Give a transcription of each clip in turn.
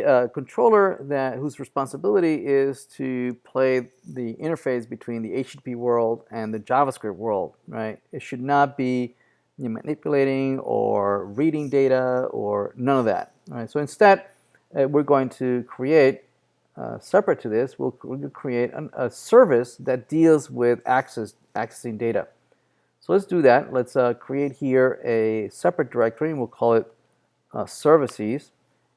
a controller whose responsibility is to play the interface between the HTTP world and the JavaScript world, right? It should not be manipulating or reading data or none of that, right? So instead, we're going to create, separate to this, we'll create a service that deals with accessing data. So let's do that. Let's create here a separate directory, and we'll call it services.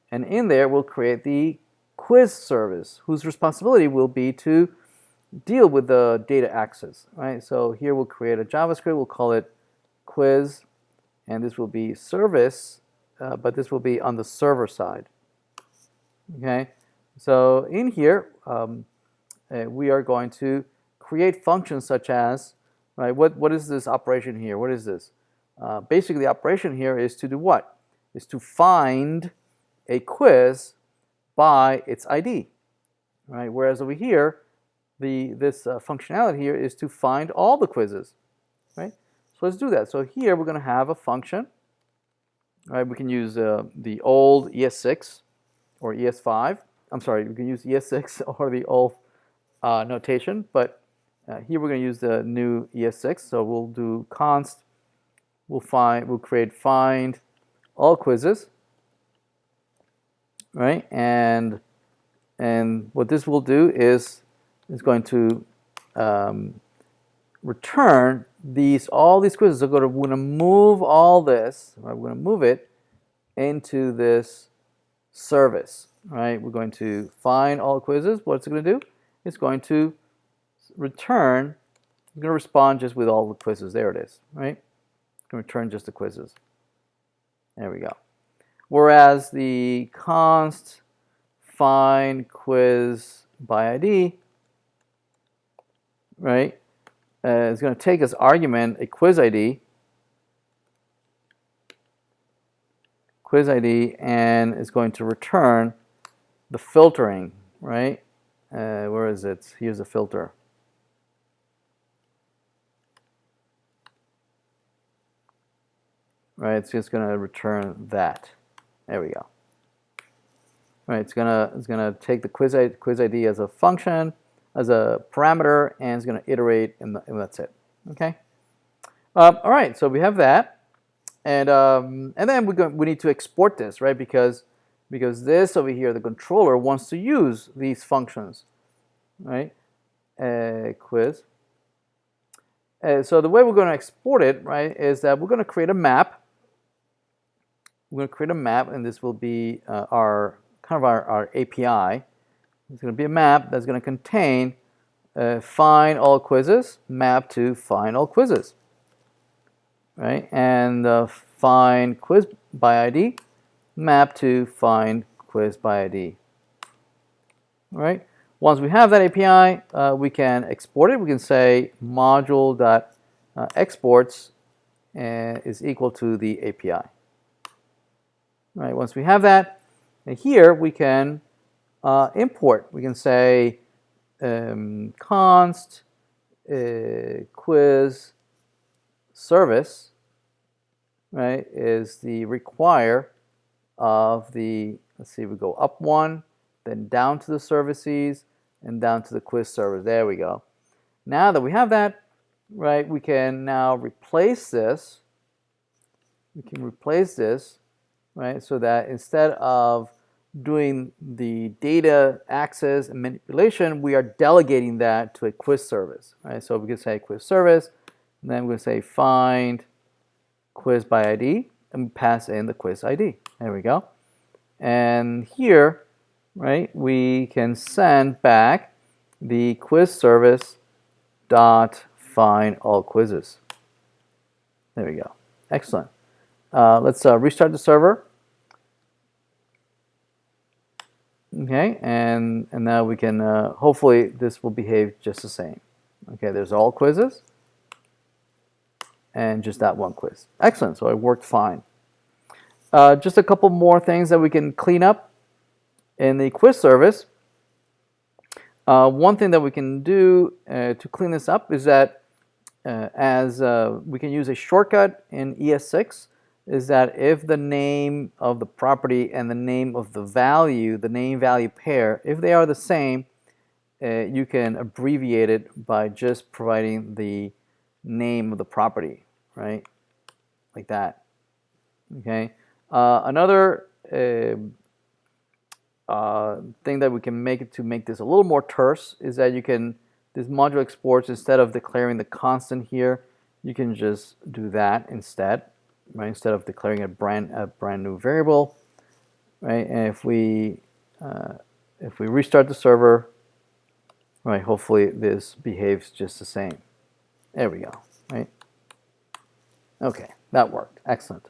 And in there, we'll create the quiz service, whose responsibility will be to deal with the data access, right? So here we'll create a JavaScript. We'll call it quiz, and this will be service, but this will be on the server side. Okay, so in here, we are going to create functions such as, right? What is this operation here? What is this? Basically, the operation here is to do what? Is to find a quiz by its ID, right? Whereas over here, this functionality here is to find all the quizzes, right? So let's do that. So here we're going to have a function, right? We can use the old ES6 or ES5. I'm sorry, we can use ES6 or the old notation, but here we're going to use the new ES6. So we'll do const. We'll create find all quizzes. Right, and what this will do is going to return all these quizzes. So we're going to move all this. Right, we're going to move it into this service. Right, we're going to find all quizzes. What's it going to do? It's going to return. It's going to respond just with all the quizzes. There it is. Right, it's going to return just the quizzes. There we go. Whereas the const find quiz by ID, right, is going to take as argument a quiz ID, and is going to return the filtering, right? Where is it? Here's the filter. Right, it's just going to return that. There we go. All right, it's gonna take the quiz ID as a function, as a parameter, and it's gonna iterate, and that's it. Okay. All right, so we have that, and then we need to export this, right? Because this over here, the controller wants to use these functions, right? Quiz. So the way we're going to export it, right, is that we're going to create a map. We're going to create a map, and this will be our API. It's going to be a map that's going to contain find all quizzes, map to find all quizzes, right? And find quiz by ID, map to find quiz by ID. All right. Once we have that API, we can export it. We can say module.exports is equal to the API. Right, once we have that, and here we can import. We can say const quiz service, right, is the require of the, let's see, we go up one, then down to the services, and down to the quiz service. There we go. Now that we have that, right, we can now replace this. We can replace this, right, so that instead of doing the data access and manipulation, we are delegating that to a quiz service, right? So we can say quiz service, and then we're going to say find quiz by ID, and pass in the quiz ID. There we go. And here, right, we can send back the quiz service dot find all quizzes. There we go. Excellent. Let's restart the server. Okay, and now we can, hopefully this will behave just the same. Okay, there's all quizzes and just that one quiz. Excellent, so it worked fine. Just a couple more things that we can clean up in the quiz service. One thing that we can do to clean this up is that we can use a shortcut in ES6 is that if the name of the property and the name of the value, the name value pair, if they are the same, you can abbreviate it by just providing the name of the property, right? Like that. Okay. Another thing that we can make it to make this a little more terse is that you can, this module exports, instead of declaring the constant here, you can just do that instead, right? Instead of declaring a brand new variable, right? And if we restart the server, right, hopefully this behaves just the same. There we go, right? Okay, that worked. Excellent.